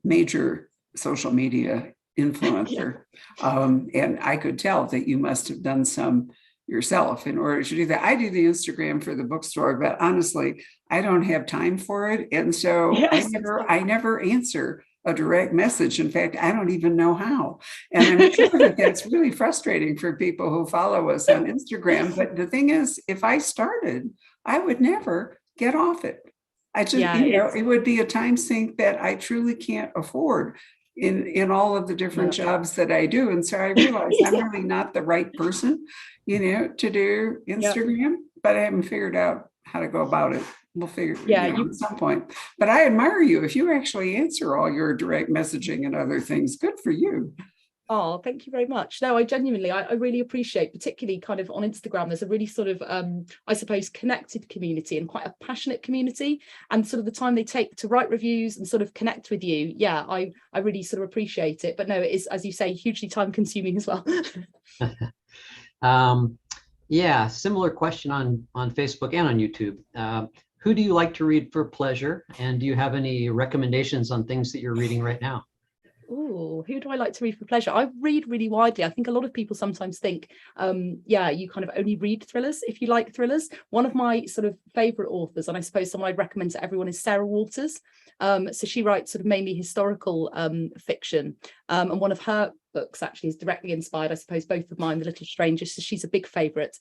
major social media influencer. And I could tell that you must have done some yourself in order to do that. I do the Instagram for the bookstore, but honestly, I don't have time for it. And so yes. I never answer a direct message. In fact, I don't even know how. And I'm sure that that's really frustrating for people who follow us on Instagram. But the thing is, if I started, I would never get off it. I just, Yeah, it would be a time sink that I truly can't afford in all of the different jobs that I do. And so I realize I'm yeah, really not the right person, to do yeah, Instagram, but I haven't figured out how to go about it. We'll figure, yeah. at some point. But I admire you if you actually answer all your direct messaging and other things. Good for you. Oh, thank you very much. No, I genuinely, I really appreciate, particularly kind of on Instagram, there's a really sort of, I suppose, connected community and quite a passionate community. And sort of the time they take to write reviews and sort of connect with you. Yeah, I really sort of appreciate it. But no, it is, as you say, hugely time consuming as well. Yeah, similar question on Facebook and on YouTube. Who do you like to read for pleasure? And do you have any recommendations on things that you're reading right now? Oh, who do I like to read for pleasure? I read really widely. I think a lot of people sometimes think, yeah, you kind of only read thrillers if you like thrillers. One of my sort of favorite authors, and I suppose someone I'd recommend to everyone, is Sarah Waters. So she writes sort of mainly historical fiction. And one of her books actually is directly inspired, I suppose, both of mine, The Little Strangers. So she's a big favorite.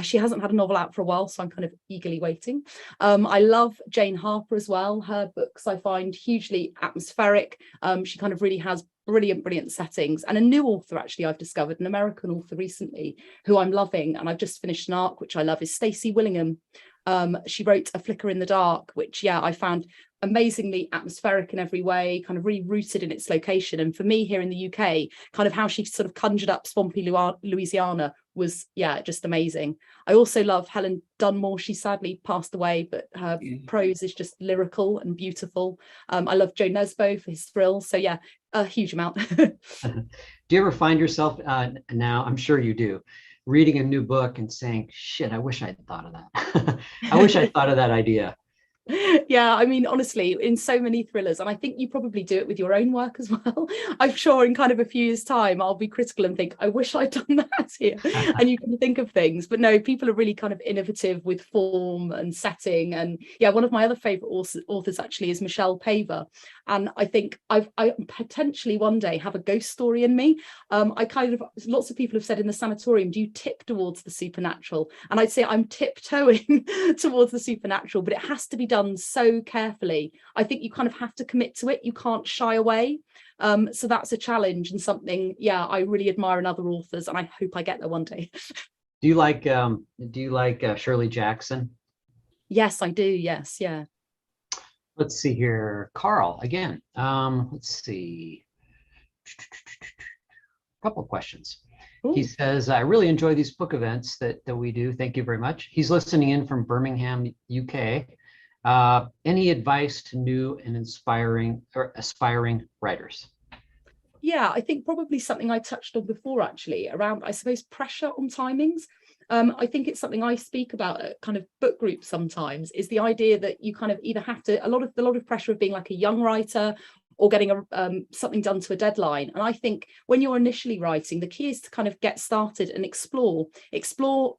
She hasn't had a novel out for a while, so I'm kind of eagerly waiting. I love Jane Harper as well. Her books I find hugely atmospheric. She kind of really has brilliant settings. And a new author actually I've discovered, an American author recently, who I'm loving, and I've just finished an arc which I love, is Stacey Willingham. She wrote A Flicker in the Dark, which, yeah, I found amazingly atmospheric in every way, kind of really rooted in its location. And for me here in the UK, kind of how she sort of conjured up swampy Louisiana was, yeah, just amazing. I also love Helen Dunmore. She sadly passed away, but her prose is just lyrical and beautiful. I love Joe Nesbo for his thrills. So yeah, a huge amount. Do you ever find yourself now, I'm sure you do, reading a new book and saying, shit, I wish I'd thought of that. I wish I'd thought of that idea. Yeah, I mean, honestly, in so many thrillers, and I think you probably do it with your own work as well. I'm sure in kind of a few years' time, I'll be critical and think, I wish I'd done that here. And you can think of things, but no, people are really kind of innovative with form and setting. And yeah, one of my other favorite authors actually is Michelle Paver. And I think I potentially one day have a ghost story in me. I kind of, lots of people have said in the Sanatorium, do you tip towards the supernatural? And I'd say I'm tiptoeing towards the supernatural, but it has to be done so carefully. I think you kind of have to commit to it. You can't shy away. So that's a challenge and something, yeah, I really admire in other authors, and I hope I get there one day. Do you like Shirley Jackson? Yes, I do. Yes, yeah. Let's see here. Carl, again. Let's see. A couple of questions. Ooh. He says, I really enjoy these book events that we do. Thank you very much. He's listening in from Birmingham, UK. Any advice to new and inspiring or aspiring writers? Yeah, I think probably something I touched on before, actually, around, I suppose, pressure on timings. I think it's something I speak about at kind of book groups sometimes, is the idea that you kind of either have to, a lot of pressure of being like a young writer or getting something done to a deadline. And I think when you're initially writing, the key is to kind of get started and explore,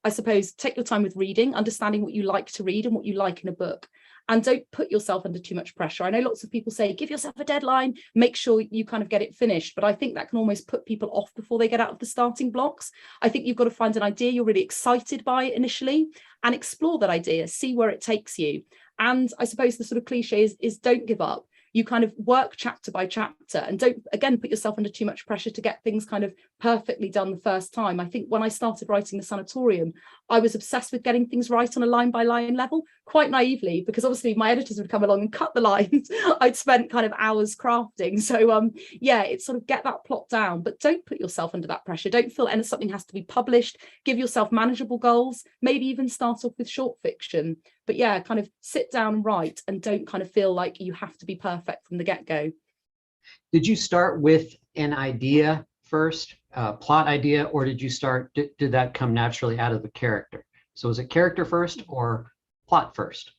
I suppose, take your time with reading, understanding what you like to read and what you like in a book. And don't put yourself under too much pressure. I know lots of people say, give yourself a deadline, make sure you kind of get it finished. But I think that can almost put people off before they get out of the starting blocks. I think you've got to find an idea you're really excited by initially and explore that idea, see where it takes you. And I suppose the sort of cliche is don't give up. You kind of work chapter by chapter and don't, again, put yourself under too much pressure to get things kind of perfectly done the first time. I think when I started writing the Sanatorium, I was obsessed with getting things right on a line by line level, quite naively, because obviously my editors would come along and cut the lines. I'd spent kind of hours crafting. So yeah, it's sort of get that plot down, but don't put yourself under that pressure. Don't feel something has to be published. Give yourself manageable goals, maybe even start off with short fiction. But yeah, kind of sit down and write and don't kind of feel like you have to be perfect from the get-go. Did you start with an idea first, plot idea, or did that come naturally out of the character? So was it character first or plot first?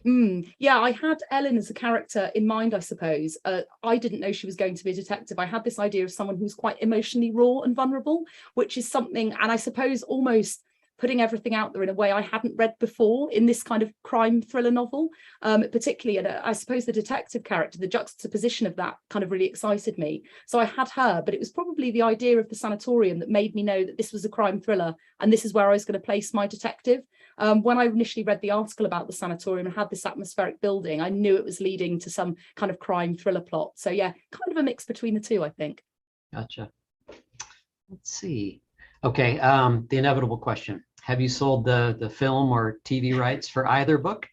Yeah, I had Ellen as a character in mind, I suppose. I didn't know she was going to be a detective. I had this idea of someone who's quite emotionally raw and vulnerable, which is something, and I suppose almost putting everything out there in a way I hadn't read before in this kind of crime thriller novel, particularly, and I suppose the detective character, the juxtaposition of that kind of really excited me. So I had her, but it was probably the idea of the Sanatorium that made me know that this was a crime thriller and this is where I was going to place my detective. when I initially read the article about the sanatorium and had this atmospheric building, I knew it was leading to some kind of crime thriller plot. So yeah, kind of a mix between the two, I think. Gotcha. Let's see. Okay, the inevitable question. Have you sold the film or TV rights for either book?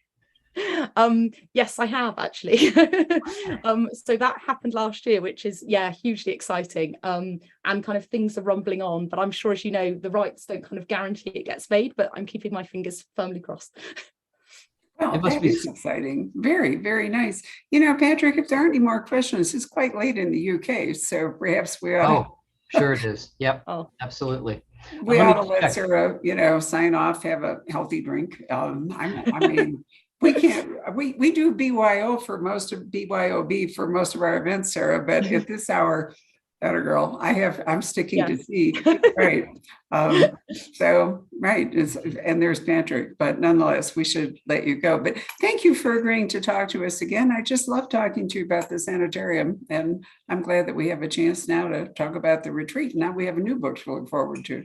Yes, I have actually. So that happened last year, which is, yeah, hugely exciting. And kind of things are rumbling on, but I'm sure, as you know, the rights don't kind of guarantee it gets made, but I'm keeping my fingers firmly crossed. Well, It must that be is exciting. Very, very nice. You know, Patrick, if there aren't any more questions, it's quite late in the UK, so perhaps we ought to, Oh, sure it is. Yep, Oh, absolutely. we Let me ought to let check. Sarah, you know, sign off, have a healthy drink. I mean, we can't, we do BYO for most of BYOB for most of our events, Sarah, but at this hour, that a girl, I'm sticking to yes. tea, right? So, right, and there's Patrick, but nonetheless, we should let you go. But thank you for agreeing to talk to us again. I just love talking to you about the Sanatorium, and I'm glad that we have a chance now to talk about the retreat. Now we have a new book to look forward to.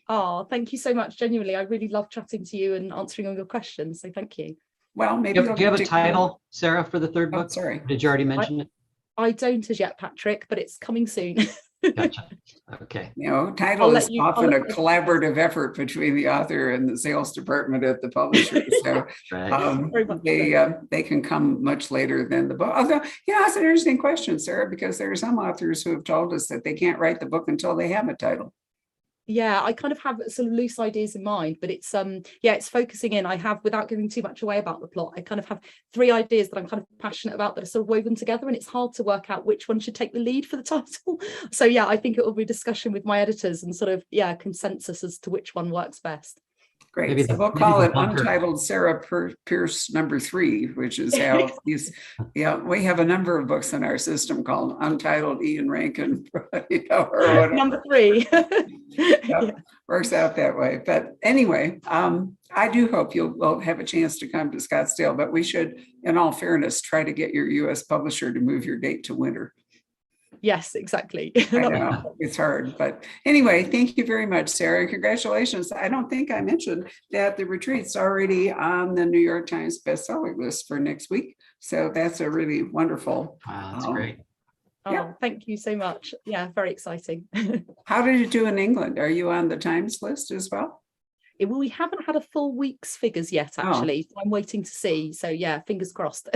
Oh, thank you so much. Genuinely, I really love chatting to you and answering all your questions. So thank you. Well, maybe Do you have a title, Sarah, for the third Oh, book? sorry. Did you already mention it? I don't as yet, Patrick, but it's coming soon. Gotcha. Okay. You know, title I'll is let you- often I'll a let- collaborative effort between the author and the sales department at the publisher. So Right. Very much so. they can come much later than the book. Although, yeah, that's an interesting question, Sarah, because there are some authors who have told us that they can't write the book until they have a title. Yeah, I kind of have sort of loose ideas in mind, but it's yeah, it's focusing in. I have, without giving too much away about the plot, I kind of have 3 ideas that I'm kind of passionate about that are sort of woven together, and it's hard to work out which one should take the lead for the title. So yeah, I think it will be a discussion with my editors and sort of, yeah, consensus as to which one works best. Great. Maybe So the- we'll maybe call the it bunker. Untitled Sarah Pearse #3, which is how these, yeah, we have a number of books in our system called Untitled Ian Rankin, you know, or whatever. Number 3. Yeah, works out that way. But anyway, I do hope we'll have a chance to come to Scottsdale, but we should, in all fairness, try to get your US publisher to move your date to winter. Yes, exactly. I know it's hard, but anyway, thank you very much, Sarah. Congratulations. I don't think I mentioned that the retreat's already on the New York Times bestseller list for next week. So that's a really wonderful. Wow, that's great. Oh, Yeah. thank you so much. Yeah, very exciting. How did you do in England? Are you on the Times list as well? Well, we haven't had a full week's figures yet, actually. So I'm waiting to see. So yeah, fingers crossed.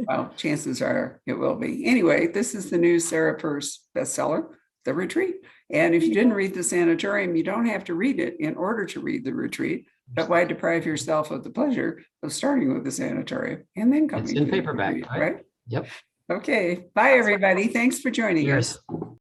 Well, chances are it will be. Anyway, this is the new Sarah Pearse bestseller, The Retreat. And if you didn't read The Sanatorium, you don't have to read it in order to read The Retreat. But why deprive yourself of the pleasure of starting with The Sanatorium and then coming It's in to The paperback, Retreat, right? Yep. Okay. Bye, everybody. Thanks for joining us. Cheers.